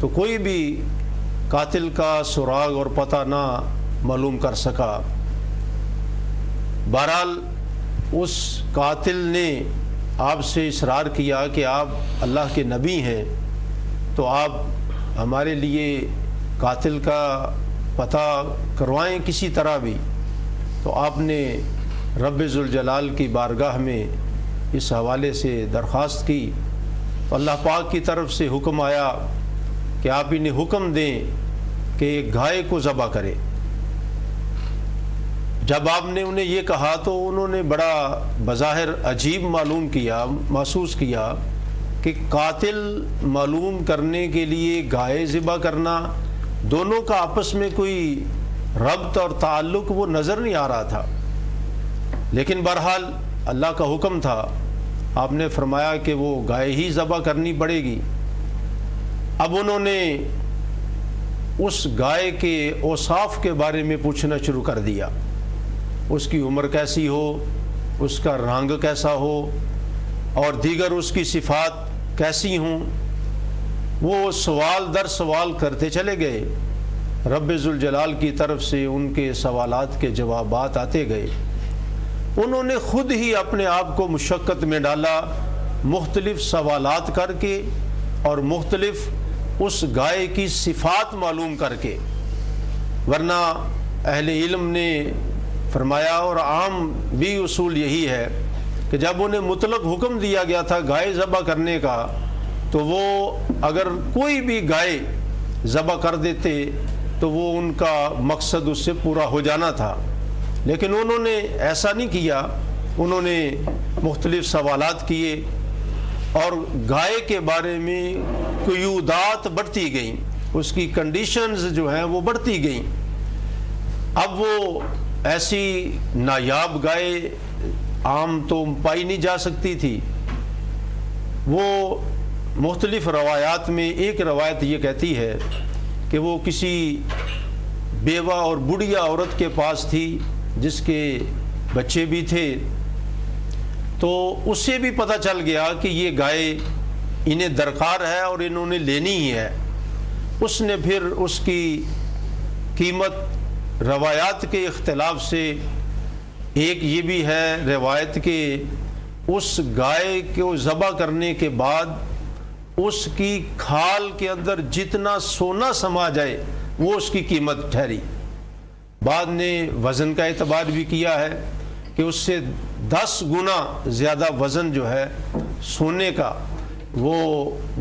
تو کوئی بھی قاتل کا سراغ اور پتہ نہ معلوم کر سکا۔ بہرحال اس قاتل نے آپ سے اصرار کیا کہ آپ اللہ کے نبی ہیں، تو آپ ہمارے لیے قاتل کا پتہ کروائیں کسی طرح بھی۔ تو آپ نے رب ذوالجلال کی بارگاہ میں اس حوالے سے درخواست کی، تو اللہ پاک کی طرف سے حکم آیا کہ آپ انہیں حکم دیں کہ ایک گائے کو ذبح کرے۔ جب آپ نے انہیں یہ کہا تو انہوں نے بڑا بظاہر عجیب محسوس کیا کہ قاتل معلوم کرنے کے لیے گائے ذبح کرنا، دونوں کا آپس میں کوئی ربط اور تعلق وہ نظر نہیں آ رہا تھا۔ لیکن بہرحال اللہ کا حکم تھا، آپ نے فرمایا کہ وہ گائے ہی ذبح کرنی پڑے گی۔ اب انہوں نے اس گائے کے اوصاف کے بارے میں پوچھنا شروع کر دیا، اس کی عمر کیسی ہو، اس کا رنگ کیسا ہو، اور دیگر اس کی صفات کیسی ہوں۔ وہ سوال در سوال کرتے چلے گئے، رب ذوالجلال کی طرف سے ان کے سوالات کے جوابات آتے گئے۔ انہوں نے خود ہی اپنے آپ کو مشقت میں ڈالا، مختلف سوالات کر کے اور مختلف اس گائے کی صفات معلوم کر کے، ورنہ اہل علم نے فرمایا اور عام بھی اصول یہی ہے کہ جب انہیں مطلق حکم دیا گیا تھا گائے ذبح کرنے کا، تو وہ اگر کوئی بھی گائے ذبح کر دیتے تو وہ ان کا مقصد اس سے پورا ہو جانا تھا۔ لیکن انہوں نے ایسا نہیں کیا، انہوں نے مختلف سوالات کیے اور گائے کے بارے میں قیودات بڑھتی گئیں، اس کی کنڈیشنز جو ہیں وہ بڑھتی گئیں۔ اب وہ ایسی نایاب گائے عام تو پائی نہیں جا سکتی تھی۔ وہ مختلف روایات میں ایک روایت یہ کہتی ہے کہ وہ کسی بیوہ اور بڑھیا عورت کے پاس تھی جس کے بچے بھی تھے، تو اس سے بھی پتہ چل گیا کہ یہ گائے انہیں درکار ہے اور انہوں نے لینی ہی ہے۔ اس نے پھر اس کی قیمت روایات کے اختلاف سے، ایک یہ بھی ہے روایت کہ اس گائے کو ذبح کرنے کے بعد اس کی کھال کے اندر جتنا سونا سما جائے وہ اس کی قیمت ٹھہری۔ بعد نے وزن کا اعتبار بھی کیا ہے کہ اس سے 10 گنا زیادہ وزن جو ہے سونے کا، وہ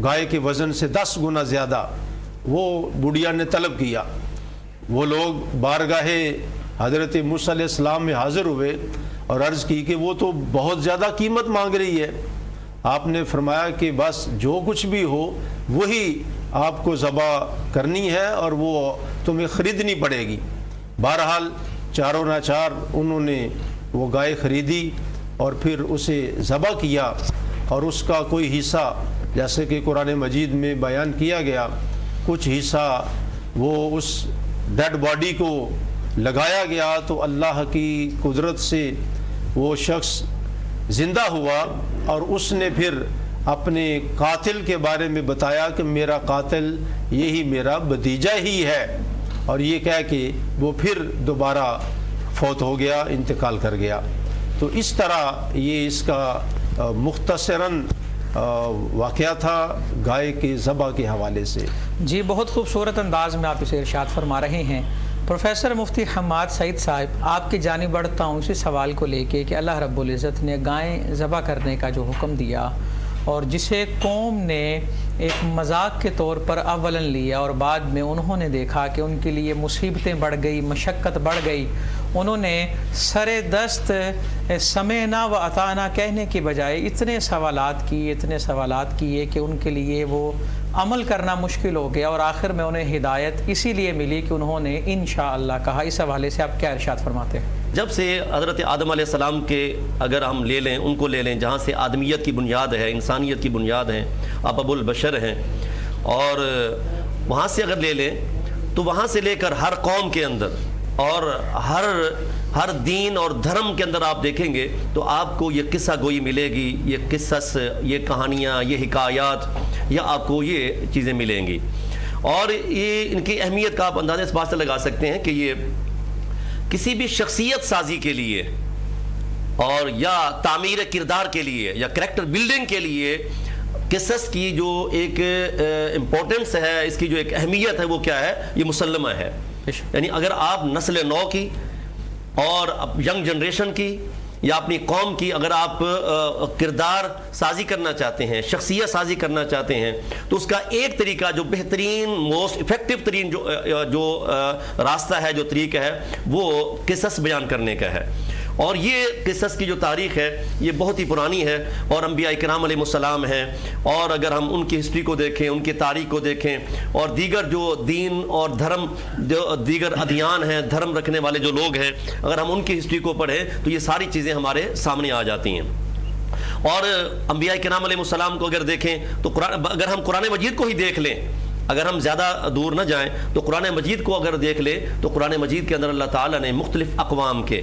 گائے کے وزن سے 10 گنا زیادہ وہ بڑھیا نے طلب کیا۔ وہ لوگ بارگاہ حضرت موسیٰ علیہ السلام میں حاضر ہوئے اور عرض کی کہ وہ تو بہت زیادہ قیمت مانگ رہی ہے۔ آپ نے فرمایا کہ بس جو کچھ بھی ہو وہی آپ کو ذبح کرنی ہے اور وہ تمہیں خریدنی پڑے گی۔ بہرحال چاروں ناچار انہوں نے وہ گائے خریدی اور پھر اسے ذبح کیا، اور اس کا کوئی حصہ جیسے کہ قرآن مجید میں بیان کیا گیا، کچھ حصہ وہ اس ڈیڈ باڈی کو لگایا گیا تو اللہ کی قدرت سے وہ شخص زندہ ہوا، اور اس نے پھر اپنے قاتل کے بارے میں بتایا کہ میرا قاتل یہی میرا بھتیجا ہی ہے، اور یہ کہہ کے وہ پھر دوبارہ فوت ہو گیا، انتقال کر گیا۔ تو اس طرح یہ اس کا مختصراً واقعہ تھا گائے کے ذبح کے حوالے سے۔ جی، بہت خوبصورت انداز میں آپ اسے ارشاد فرما رہے ہیں۔ پروفیسر مفتی حماد سعید صاحب، آپ کی جانب بڑھتا ہوں اسی سوال کو لے کے کہ اللہ رب العزت نے گائیں ذبح کرنے کا جو حکم دیا، اور جسے قوم نے ایک مذاق کے طور پر اولاً لیا اور بعد میں انہوں نے دیکھا کہ ان کے لیے مصیبتیں بڑھ گئی، مشقت بڑھ گئی، انہوں نے سر دست سمعنا و اطعنا کہنے کے بجائے اتنے سوالات کیے کہ ان کے لیے وہ عمل کرنا مشکل ہو گیا، اور آخر میں انہیں ہدایت اسی لیے ملی کہ انہوں نے انشاءاللہ کہا۔ اس حوالے سے آپ کیا ارشاد فرماتے ہیں؟ جب سے حضرت آدم علیہ السلام کے اگر ہم لے لیں، ان کو لے لیں جہاں سے آدمیت کی بنیاد ہے، انسانیت کی بنیاد ہے، آپ ابو البشر ہیں، اور وہاں سے اگر لے لیں تو وہاں سے لے کر ہر قوم کے اندر اور ہر دین اور دھرم کے اندر آپ دیکھیں گے تو آپ کو یہ قصہ گوئی ملے گی، یہ قصص، یہ کہانیاں، یہ حکایات، یا آپ کو یہ چیزیں ملیں گی۔ اور یہ ان کی اہمیت کا آپ اندازہ اس بات سے لگا سکتے ہیں کہ یہ کسی بھی شخصیت سازی کے لیے اور یا تعمیر کردار کے لیے یا کریکٹر بلڈنگ کے لیے قصص کی جو ایک امپورٹنس ہے، اس کی جو ایک اہمیت ہے وہ کیا ہے، یہ مسلمہ ہے. یعنی اگر آپ نسل نو کی اور ینگ جنریشن کی یا اپنی قوم کی اگر آپ کردار سازی کرنا چاہتے ہیں، شخصیت سازی کرنا چاہتے ہیں، تو اس کا ایک طریقہ جو بہترین موسٹ افیکٹو ترین جو راستہ ہے، جو طریقہ ہے، وہ قصص بیان کرنے کا ہے. اور یہ قصص کی جو تاریخ ہے یہ بہت ہی پرانی ہے، اور انبیاء کرام علیہ السلام ہیں، اور اگر ہم ان کی ہسٹری کو دیکھیں، ان کی تاریخ کو دیکھیں، اور دیگر جو دین اور دھرم، جو دیگر ادیان ہیں، دھرم رکھنے والے جو لوگ ہیں، اگر ہم ان کی ہسٹری کو پڑھیں تو یہ ساری چیزیں ہمارے سامنے آ جاتی ہیں. اور انبیاء کرام علیہ السلام کو اگر دیکھیں تو اگر ہم قرآن مجید کو ہی دیکھ لیں، اگر ہم زیادہ دور نہ جائیں تو قرآن مجید کو اگر دیکھ لیں تو قرآن مجید کے اندر اللہ تعالیٰ نے مختلف اقوام کے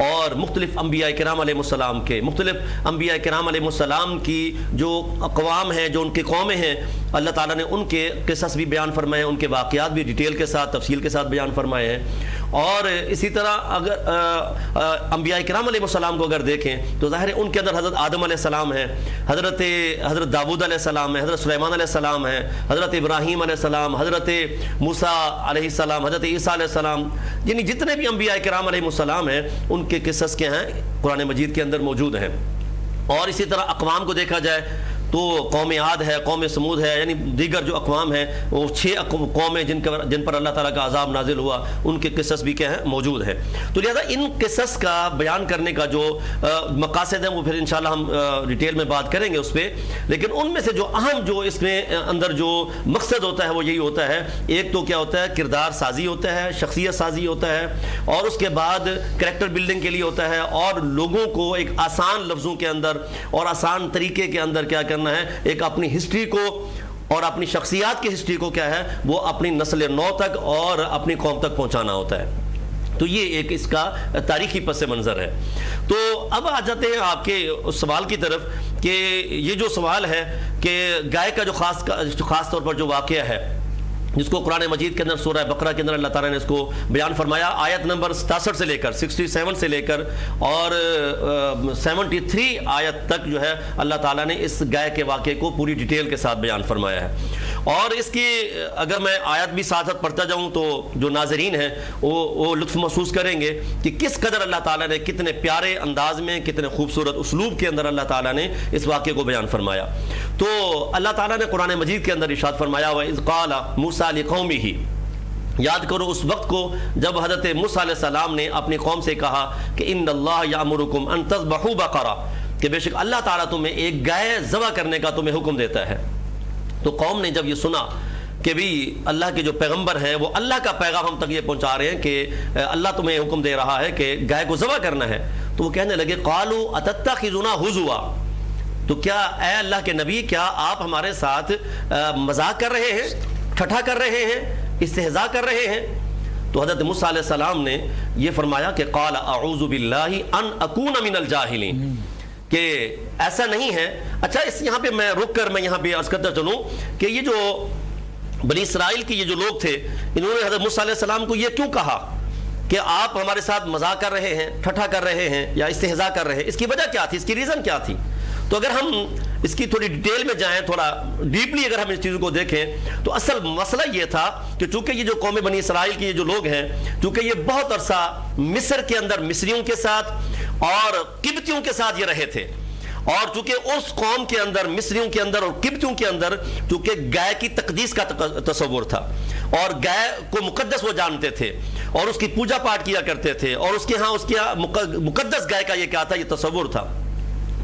اور مختلف انبیاء کرام علیہ السلام کے، مختلف انبیاء کرام علیہ السلام کی جو اقوام ہیں، جو ان کی قومیں ہیں، اللہ تعالیٰ نے ان کے قصص بھی بیان فرمائے ہیں، ان کے واقعات بھی ڈیٹیل کے ساتھ، تفصیل کے ساتھ بیان فرمائے ہیں. اور اسی طرح اگر انبیاء کرام علیہ السلام کو اگر دیکھیں تو ظاہر ہے ان کے اندر حضرت آدم علیہ السلام ہے، حضرت داؤد علیہ السلام ہے، حضرت سلیمان علیہ السلام ہے، حضرت ابراہیم علیہ السلام، حضرت موسیٰ علیہ السلام، حضرت عیسیٰ علیہ السلام، یعنی جتنے بھی انبیاء کرام علیہ السلام ہیں ان کے قصص کے ہیں قرآن مجید کے اندر موجود ہیں. اور اسی طرح اقوام کو دیکھا جائے تو قوم عاد ہے، قوم سمود ہے، یعنی دیگر جو اقوام ہیں وہ 6 قومیں جن پر اللہ تعالیٰ کا عذاب نازل ہوا، ان کے قصص بھی کیا ہیں، موجود ہیں. تو لہذا ان قصص کا بیان کرنے کا جو مقاصد ہیں وہ پھر انشاءاللہ ہم ڈیٹیل میں بات کریں گے اس پہ، لیکن ان میں سے جو اہم جو اس میں اندر جو مقصد ہوتا ہے وہ یہی ہوتا ہے، ایک تو کیا ہوتا ہے، کردار سازی ہوتا ہے، شخصیت سازی ہوتا ہے، اور اس کے بعد کریکٹر بلڈنگ کے لیے ہوتا ہے، اور لوگوں کو ایک آسان لفظوں کے اندر اور آسان طریقے کے اندر کیا کرنا ہے، ایک اپنی ہسٹری کو اور اپنی شخصیات کی ہسٹری کو کیا ہے وہ اپنی نسل نو تک اور اپنی قوم تک پہنچانا ہوتا ہے. تو یہ ایک اس کا تاریخی پس منظر ہے. تو اب آ جاتے ہیں آپ کے اس سوال کی طرف کہ یہ جو سوال ہے کہ گائے کا جو خاص طور پر جو واقعہ ہے جس کو قرآن مجید کے اندر سورہ بقرہ کے اندر اللہ تعالیٰ نے اس کو بیان فرمایا، آیت نمبر 67 سے لے کر 67 سے لے کر اور 73 آیت تک جو ہے اللہ تعالیٰ نے اس گائے کے واقعے کو پوری ڈیٹیل کے ساتھ بیان فرمایا ہے. اور اس کی اگر میں آیت بھی ساتھ پڑھتا جاؤں تو جو ناظرین ہیں وہ لطف محسوس کریں گے کہ کس قدر اللہ تعالیٰ نے کتنے پیارے انداز میں، کتنے خوبصورت اسلوب کے اندر اللہ تعالیٰ نے اس واقعے کو بیان فرمایا. تو اللہ تعالیٰ نے قرآن مجید کے اندر ارشاد فرمایا، وَإِذْ قَالَ مُوسَىٰ لِقَوْمِهِ، یاد کرو اس وقت کو جب حضرت موسیٰ علیہ السلام نے اپنی قوم سے کہا کہ ان اللہ یامرکم ان تذبحوا بقرہ، کہ بے شک اللہ تعالیٰ تمہیں ایک گائے ذبح کرنے کا تمہیں حکم دیتا ہے. تو قوم نے جب یہ سنا کہ بھی اللہ کے جو پیغمبر ہیں وہ اللہ کا پیغام ہم تک یہ پہنچا رہے ہیں کہ اللہ تمہیں حکم دے رہا ہے کہ گائے کو ذبح کرنا ہے، تو وہ کہنے لگے قالوا اتتخذنا ہزوا، تو کیا اے اللہ کے نبی کیا آپ ہمارے ساتھ مذاق کر رہے ہیں، ٹھٹھا کر رہے ہیں، استہزاء کر رہے ہیں؟ تو حضرت موسیٰ علیہ السلام نے یہ فرمایا کہ قال اعوذ باللہ ان اکون من الجاہلین، کہ ایسا نہیں ہے. اچھا اس یہاں پہ میں رک کر میں یہاں پہ عرض کرتا چلوں کہ یہ جو بنی اسرائیل کی یہ جو لوگ تھے انہوں نے حضرت موسیٰ علیہ السلام کو یہ کیوں کہا کہ آپ ہمارے ساتھ مذاق کر رہے ہیں، ٹھٹھا کر رہے ہیں یا استہزاء کر رہے ہیں؟ اس کی وجہ کیا تھی، اس کی ریزن کیا تھی؟ تو اگر ہم اس کی تھوڑی ڈیٹیل میں جائیں، تھوڑا ڈیپلی اگر ہم اس چیزوں کو دیکھیں تو اصل مسئلہ یہ تھا کہ چونکہ یہ جو قوم بنی اسرائیل کی یہ جو لوگ ہیں، چونکہ یہ بہت عرصہ مصر کے اندر مصریوں کے ساتھ اور قبطیوں کے ساتھ یہ رہے تھے، اور چونکہ اس قوم کے اندر مصریوں کے اندر اور قبطیوں کے اندر چونکہ گائے کی تقدیس کا تصور تھا اور گائے کو مقدس وہ جانتے تھے اور اس کی پوجا پاٹ کیا کرتے تھے، اور اس کے ہاں مقدس گائے کا یہ کیا تھا، یہ تصور تھا.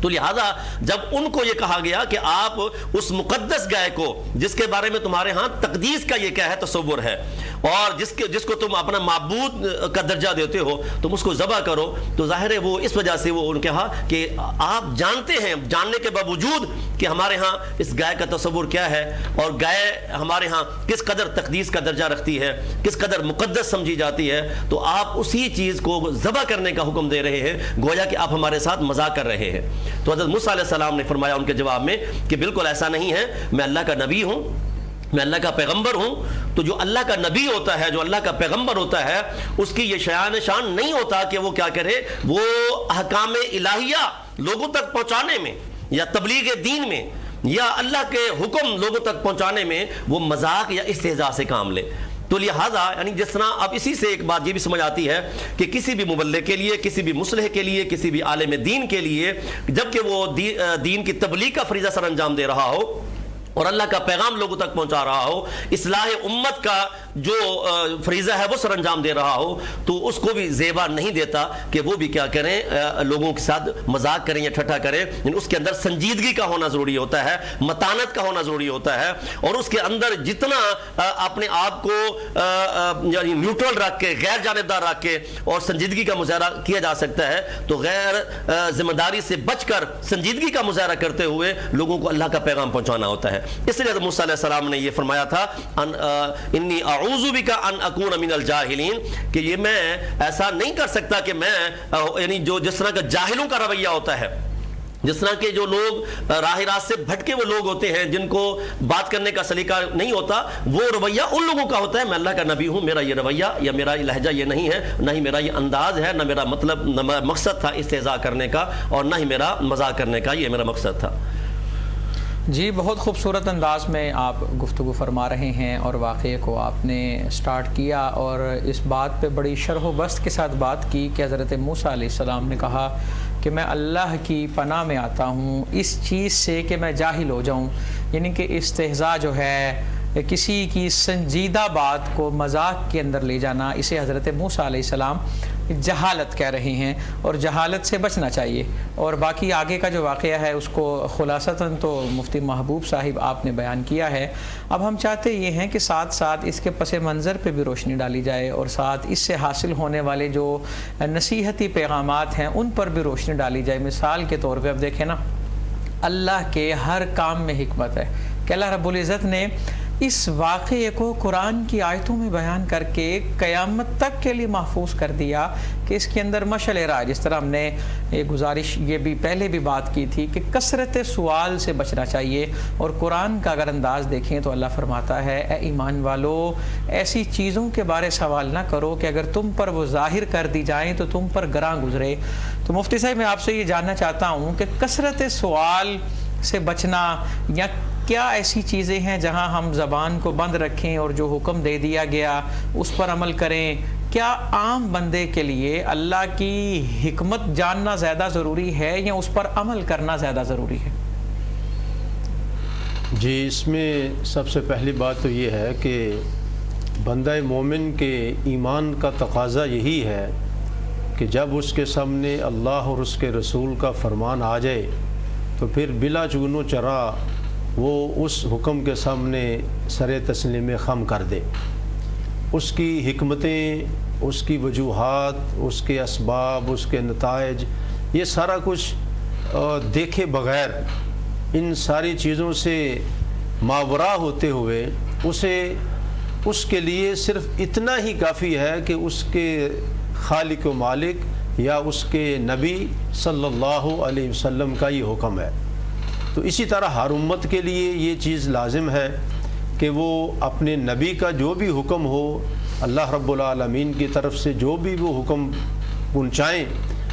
تو لہذا جب ان کو یہ کہا گیا کہ آپ اس مقدس گائے کو جس کے بارے میں تمہارے ہاں تقدیس کا یہ کیا ہے، تصور ہے، اور جس کو تم اپنا معبود کا درجہ دیتے ہو تم اس کو ذبح کرو، تو ظاہر ہے وہ اس وجہ سے وہ ان کہا کہ آپ جانتے ہیں، جاننے کے باوجود کہ ہمارے ہاں اس گائے کا تصور کیا ہے اور گائے ہمارے ہاں کس قدر تقدیس کا درجہ رکھتی ہے، کس قدر مقدس سمجھی جاتی ہے، تو آپ اسی چیز کو ذبح کرنے کا حکم دے رہے ہیں، گویا کہ آپ ہمارے ساتھ مذاق کر رہے ہیں. تو حضرت موسیٰ علیہ السلام نے فرمایا ان کے جواب میں کہ بالکل ایسا نہیں ہے، میں اللہ کا نبی ہوں میں اللہ کا پیغمبر ہوں، تو جو اللہ کا نبی ہوتا ہے، جو اللہ کا پیغمبر ہوتا ہے، اس کی یہ شان نہیں ہوتا کہ وہ کیا کرے، وہ احکام الہیہ لوگوں تک پہنچانے میں یا تبلیغ دین میں یا اللہ کے حکم لوگوں تک پہنچانے میں وہ مذاق یا استہزاء سے کام لے۔ تو لہٰذا یعنی جس طرح اب اسی سے ایک بات یہ بھی سمجھ آتی ہے کہ کسی بھی مبلغ کے لیے، کسی بھی مصلح کے لیے، کسی بھی عالم دین کے لیے، جب کہ وہ دین کی تبلیغ کا فریضہ سر انجام دے رہا ہو اور اللہ کا پیغام لوگوں تک پہنچا رہا ہو، اصلاح امت کا جو فریضہ ہے وہ سر انجام دے رہا ہو، تو اس کو بھی زیبا نہیں دیتا کہ وہ بھی کیا کریں، لوگوں کے ساتھ مذاق کریں یا ٹھٹھا کریں۔ یعنی اس کے اندر سنجیدگی کا ہونا ضروری ہوتا ہے، متانت کا ہونا ضروری ہوتا ہے، اور اس کے اندر جتنا اپنے آپ کو یعنی نیوٹرل رکھ کے، غیر جانبدار رکھ کے اور سنجیدگی کا مظاہرہ کیا جا سکتا ہے، تو غیر ذمہ داری سے بچ کر سنجیدگی کا مظاہرہ کرتے ہوئے لوگوں کو اللہ کا پیغام پہنچانا ہوتا ہے۔ اس لیے حضرت موسیٰ علیہ السلام نے یہ فرمایا تھا انی اعوذ بک ان اکون من الجاہلین، کہ یہ میں ایسا نہیں کر سکتا کہ میں یعنی جو جس طرح کا جاہلوں کا رویہ ہوتا ہے، جس طرح کے جو لوگ راہ راست سے بھٹکے وہ لوگ ہوتے ہیں جن کو بات کرنے کا سلیقہ نہیں ہوتا، وہ رویہ ان لوگوں کا ہوتا ہے۔ میں اللہ کا نبی ہوں، میرا یہ رویہ یا میرا لہجہ یہ نہیں ہے، نہ ہی میرا یہ انداز ہے، نہ میرا مطلب نہ مقصد تھا استہزاء کرنے کا، اور نہ ہی میرا مذاق کرنے کا یہ میرا مقصد تھا۔ جی، بہت خوبصورت انداز میں آپ گفتگو فرما رہے ہیں اور واقعے کو آپ نے سٹارٹ کیا، اور اس بات پہ بڑی شرح و بسط کے ساتھ بات کی کہ حضرت موسیٰ علیہ السلام نے کہا کہ میں اللہ کی پناہ میں آتا ہوں اس چیز سے کہ میں جاہل ہو جاؤں، یعنی کہ استہزاء جو ہے، کسی کی سنجیدہ بات کو مذاق کے اندر لے جانا، اسے حضرت موسیٰ علیہ السلام جہالت کہہ رہے ہیں، اور جہالت سے بچنا چاہیے۔ اور باقی آگے کا جو واقعہ ہے اس کو خلاصتاً تو مفتی محبوب صاحب آپ نے بیان کیا ہے۔ اب ہم چاہتے یہ ہیں کہ ساتھ ساتھ اس کے پس منظر پہ بھی روشنی ڈالی جائے، اور ساتھ اس سے حاصل ہونے والے جو نصیحتی پیغامات ہیں ان پر بھی روشنی ڈالی جائے۔ مثال کے طور پہ اب دیکھیں نا، اللہ کے ہر کام میں حکمت ہے کہ اللہ رب العزت نے اس واقعے کو قرآن کی آیتوں میں بیان کر کے قیامت تک کے لیے محفوظ کر دیا کہ اس کے اندر مشعل راہ، جس طرح ہم نے گزارش یہ بھی پہلے بھی بات کی تھی کہ کثرت سوال سے بچنا چاہیے۔ اور قرآن کا اگر انداز دیکھیں تو اللہ فرماتا ہے اے ایمان والو، ایسی چیزوں کے بارے سوال نہ کرو کہ اگر تم پر وہ ظاہر کر دی جائیں تو تم پر گراں گزرے۔ تو مفتی صاحب میں آپ سے یہ جاننا چاہتا ہوں کہ کثرت سوال سے بچنا، یا کیا ایسی چیزیں ہیں جہاں ہم زبان کو بند رکھیں اور جو حکم دے دیا گیا اس پر عمل کریں؟ کیا عام بندے کے لیے اللہ کی حکمت جاننا زیادہ ضروری ہے یا اس پر عمل کرنا زیادہ ضروری ہے؟ جی، اس میں سب سے پہلی بات تو یہ ہے کہ بندہ مومن کے ایمان کا تقاضا یہی ہے کہ جب اس کے سامنے اللہ اور اس کے رسول کا فرمان آ جائے تو پھر بلا چون و چرا وہ اس حکم کے سامنے سر تسلیم خم کر دے، اس کی حکمتیں، اس کی وجوہات، اس کے اسباب، اس کے نتائج، یہ سارا کچھ دیکھے بغیر، ان ساری چیزوں سے ماورا ہوتے ہوئے اسے اس کے لیے صرف اتنا ہی کافی ہے کہ اس کے خالق و مالک یا اس کے نبی صلی اللہ علیہ وسلم کا یہ حکم ہے۔ تو اسی طرح ہر امت کے لیے یہ چیز لازم ہے کہ وہ اپنے نبی کا جو بھی حکم ہو، اللہ رب العالمین کی طرف سے جو بھی وہ حکم پہنچائیں،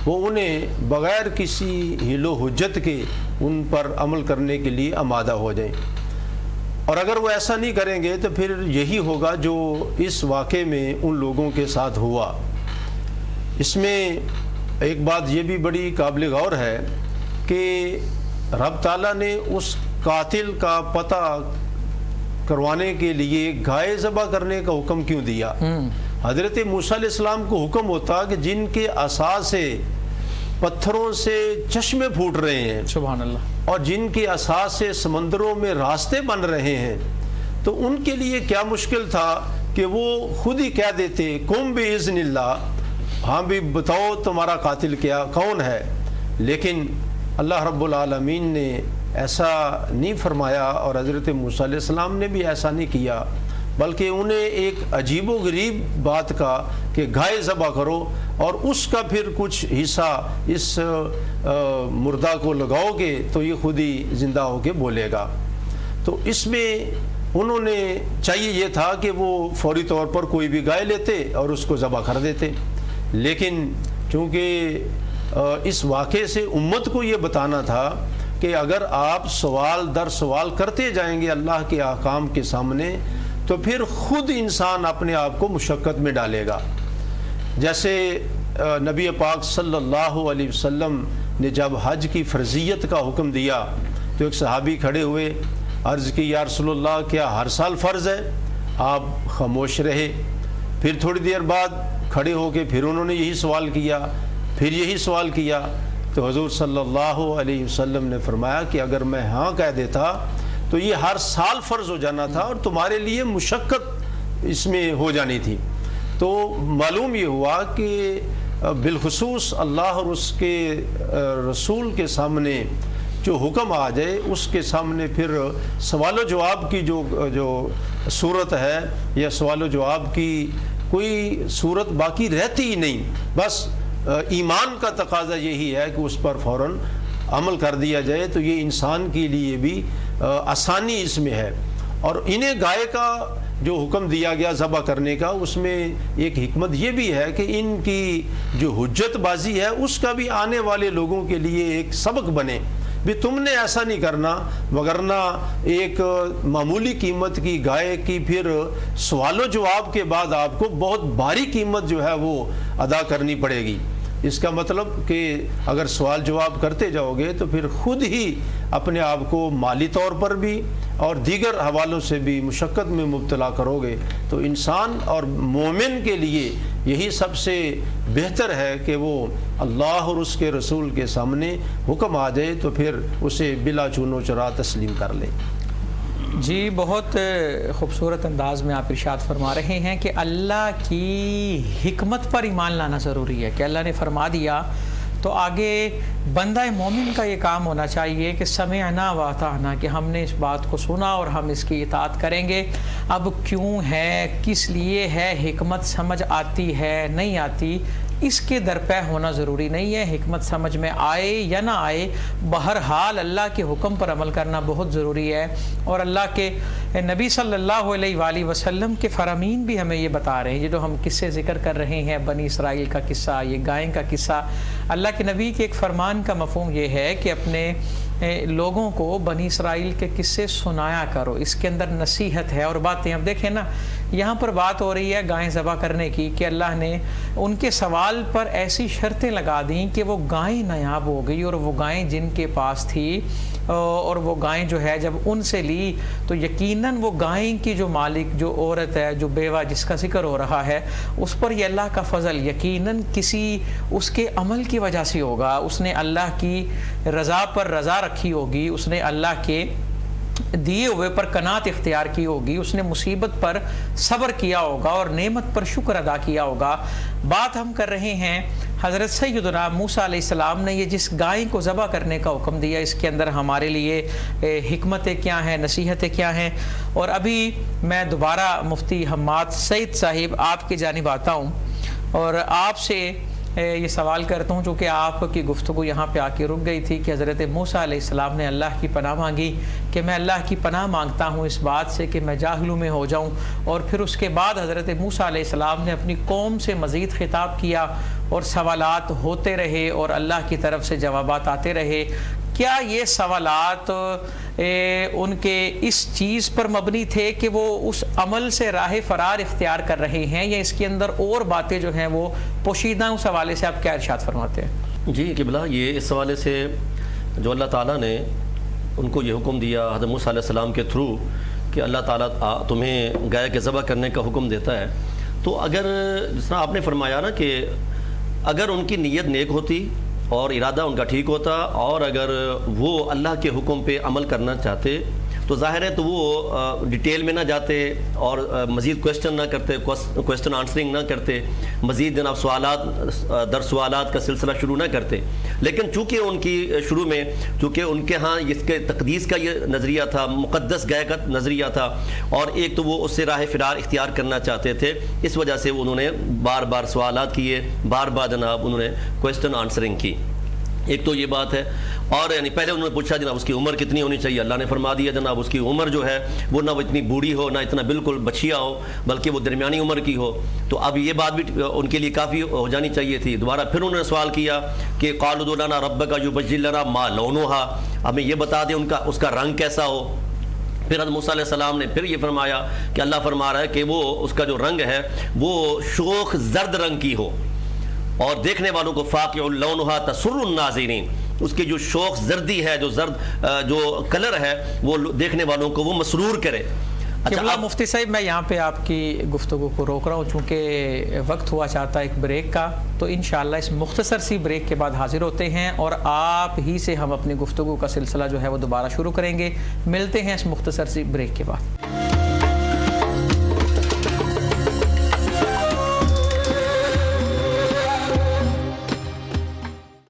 وہ انہیں بغیر کسی حیل و حجت کے ان پر عمل کرنے کے لیے آمادہ ہو جائیں۔ اور اگر وہ ایسا نہیں کریں گے تو پھر یہی ہوگا جو اس واقعے میں ان لوگوں کے ساتھ ہوا۔ اس میں ایک بات یہ بھی بڑی قابل غور ہے کہ رب تعالیٰ نے اس قاتل کا پتہ کروانے کے لیے گائے ذبح کرنے کا حکم کیوں دیا؟ حضرت موسیٰ علیہ السلام کو حکم ہوتا کہ جن کے عصا سے پتھروں سے چشمے پھوٹ رہے ہیں، سبحان اللہ، اور جن کے عصا سے سمندروں میں راستے بن رہے ہیں، تو ان کے لیے کیا مشکل تھا کہ وہ خود ہی کہہ دیتے قم بإذن اللہ، ہاں بھی بتاؤ تمہارا قاتل کون ہے۔ لیکن اللہ رب العالمین نے ایسا نہیں فرمایا، اور حضرت موسیٰ علیہ السلام نے بھی ایسا نہیں کیا، بلکہ انہیں ایک عجیب و غریب بات کا کہ گائے ذبح کرو اور اس کا پھر کچھ حصہ اس مردہ کو لگاؤ گے تو یہ خود ہی زندہ ہو کے بولے گا۔ تو اس میں انہوں نے چاہیے یہ تھا کہ وہ فوری طور پر کوئی بھی گائے لیتے اور اس کو ذبح کر دیتے، لیکن چونکہ اس واقعے سے امت کو یہ بتانا تھا کہ اگر آپ سوال در سوال کرتے جائیں گے اللہ کے احکام کے سامنے تو پھر خود انسان اپنے آپ کو مشقت میں ڈالے گا۔ جیسے نبی پاک صلی اللہ علیہ وسلم نے جب حج کی فرضیت کا حکم دیا تو ایک صحابی کھڑے ہوئے، عرض کی یا رسول اللہ کیا ہر سال فرض ہے؟ آپ خاموش رہے۔ پھر تھوڑی دیر بعد کھڑے ہو کے پھر انہوں نے یہی سوال کیا، پھر یہی سوال کیا، تو حضور صلی اللہ علیہ وسلم نے فرمایا کہ اگر میں ہاں کہہ دیتا تو یہ ہر سال فرض ہو جانا تھا اور تمہارے لیے مشقت اس میں ہو جانی تھی۔ تو معلوم یہ ہوا کہ بالخصوص اللہ اور اس کے رسول کے سامنے جو حکم آ جائے اس کے سامنے پھر سوال و جواب کی جو صورت ہے یا سوال و جواب کی کوئی صورت باقی رہتی ہی نہیں، بس ایمان کا تقاضا یہی ہے کہ اس پر فوراً عمل کر دیا جائے، تو یہ انسان کے لیے بھی آسانی اس میں ہے۔ اور انہیں گائے کا جو حکم دیا گیا ذبح کرنے کا، اس میں ایک حکمت یہ بھی ہے کہ ان کی جو حجت بازی ہے اس کا بھی آنے والے لوگوں کے لیے ایک سبق بنے، بھی تم نے ایسا نہیں کرنا، وگرنہ ایک معمولی قیمت کی گائے کی پھر سوال و جواب کے بعد آپ کو بہت بھاری قیمت جو ہے وہ ادا کرنی پڑے گی۔ اس کا مطلب کہ اگر سوال جواب کرتے جاؤ گے تو پھر خود ہی اپنے آپ کو مالی طور پر بھی اور دیگر حوالوں سے بھی مشقت میں مبتلا کرو گے۔ تو انسان اور مومن کے لیے یہی سب سے بہتر ہے کہ وہ اللہ اور اس کے رسول کے سامنے حکم آ جائے تو پھر اسے بلا چون و چرا تسلیم کر لے۔ جی بہت خوبصورت انداز میں آپ ارشاد فرما رہے ہیں کہ اللہ کی حکمت پر ایمان لانا ضروری ہے، کہ اللہ نے فرما دیا تو آگے بندہ مومن کا یہ کام ہونا چاہیے کہ سمعنا و اطعنا، کہ ہم نے اس بات کو سنا اور ہم اس کی اطاعت کریں گے۔ اب کیوں ہے، کس لیے ہے، حکمت سمجھ آتی ہے نہیں آتی، اس کے درپے ہونا ضروری نہیں ہے۔ حکمت سمجھ میں آئے یا نہ آئے، بہرحال اللہ کے حکم پر عمل کرنا بہت ضروری ہے۔ اور اللہ کے نبی صلی اللہ علیہ وآلہ وسلم کے فرامین بھی ہمیں یہ بتا رہے ہیں، یہ جو ہم قصے ذکر کر رہے ہیں، بنی اسرائیل کا قصہ، یہ گائیں کا قصہ، اللہ کے نبی کے ایک فرمان کا مفہوم یہ ہے کہ اپنے لوگوں کو بنی اسرائیل کے قصے سنایا کرو، اس کے اندر نصیحت ہے اور باتیں۔ اب دیکھیں نا، یہاں پر بات ہو رہی ہے گائیں ذبح کرنے کی، کہ اللہ نے ان کے سوال پر ایسی شرطیں لگا دیں کہ وہ گائیں نایاب ہو گئی، اور وہ گائیں جن کے پاس تھی اور وہ گائیں جو ہے جب ان سے لی تو یقیناً وہ گائیں کی جو مالک، جو عورت ہے، جو بیوہ جس کا ذکر ہو رہا ہے، اس پر یہ اللہ کا فضل یقیناً کسی اس کے عمل کی وجہ سے ہوگا۔ اس نے اللہ کی رضا پر رضا رکھی ہوگی، اس نے اللہ کے دیے ہوئے پر قناعت اختیار کی ہوگی، اس نے مصیبت پر صبر کیا ہوگا اور نعمت پر شکر ادا کیا ہوگا۔ بات ہم کر رہے ہیں حضرت سیدنا موسیٰ علیہ السلام نے یہ جس گائے کو ذبح کرنے کا حکم دیا، اس کے اندر ہمارے لیے حکمتیں کیا ہیں، نصیحتیں کیا ہیں۔ اور ابھی میں دوبارہ مفتی حماد سعید صاحب آپ کی جانب آتا ہوں اور آپ سے یہ سوال کرتا ہوں، چونکہ آپ کی گفتگو یہاں پہ آ کے رک گئی تھی کہ حضرت موسیٰ علیہ السلام نے اللہ کی پناہ مانگی کہ میں اللہ کی پناہ مانگتا ہوں اس بات سے کہ میں جاہلوں میں ہو جاؤں، اور پھر اس کے بعد حضرت موسیٰ علیہ السلام نے اپنی قوم سے مزید خطاب کیا اور سوالات ہوتے رہے اور اللہ کی طرف سے جوابات آتے رہے۔ کیا یہ سوالات ان کے اس چیز پر مبنی تھے کہ وہ اس عمل سے راہ فرار اختیار کر رہے ہیں، یا اس کے اندر اور باتیں جو ہیں وہ پوشیدہ؟ اس حوالے سے آپ کیا ارشاد فرماتے ہیں؟ جی قبلہ، یہ اس حوالے سے جو اللہ تعالیٰ نے ان کو یہ حکم دیا حضرت موسیٰ علیہ السلام کے تھرو کہ اللہ تعالیٰ تمہیں گائے کے ذبح کرنے کا حکم دیتا ہے، تو اگر جس طرح آپ نے فرمایا نا کہ اگر ان کی نیت نیک ہوتی اور ارادہ ان کا ٹھیک ہوتا، اور اگر وہ اللہ کے حکم پہ عمل کرنا چاہتے تو ظاہر ہے تو وہ ڈیٹیل میں نہ جاتے اور مزید کویسچن نہ کرتے، کویسچن آنسرنگ نہ کرتے، مزید جناب سوالات در سوالات کا سلسلہ شروع نہ کرتے۔ لیکن چونکہ ان کی شروع میں چونکہ ان کے ہاں اس کے تقدیس کا یہ نظریہ تھا، مقدس گائے کا نظریہ تھا، اور ایک تو وہ اس سے راہ فرار اختیار کرنا چاہتے تھے، اس وجہ سے انہوں نے بار بار سوالات کیے، بار بار جناب انہوں نے کویسچن آنسرنگ کی۔ ایک تو یہ بات ہے، اور یعنی پہلے انہوں نے پوچھا جناب اس کی عمر کتنی ہونی چاہیے، اللہ نے فرما دیا جناب اس کی عمر جو ہے وہ نہ وہ اتنی بوڑھی ہو نہ اتنا بالکل بچیا ہو، بلکہ وہ درمیانی عمر کی ہو۔ تو اب یہ بات بھی ان کے لیے کافی ہو جانی چاہیے تھی۔ دوبارہ پھر انہوں نے سوال کیا کہ قالوا ادع لنا ربک یبین لنا ما لونھا، ہمیں یہ بتا دیں اس کا رنگ کیسا ہو۔ پھر حضرت موسیٰ علیہ السلام نے پھر یہ فرمایا کہ اللہ فرما رہا ہے کہ وہ اس کا جو رنگ ہے وہ شوخ زرد رنگ کی ہو، اور دیکھنے والوں کو فاقع لونھا تسر الناظرین، اس کی جو شوخ زردی ہے، جو زرد جو کلر ہے وہ دیکھنے والوں کو وہ مسرور کرے۔ قبلہ مفتی صاحب، میں یہاں پہ آپ کی گفتگو کو روک رہا ہوں چونکہ وقت ہوا چاہتا ہے ایک بریک کا، تو انشاءاللہ اس مختصر سی بریک کے بعد حاضر ہوتے ہیں اور آپ ہی سے ہم اپنی گفتگو کا سلسلہ جو ہے وہ دوبارہ شروع کریں گے۔ ملتے ہیں اس مختصر سی بریک کے بعد۔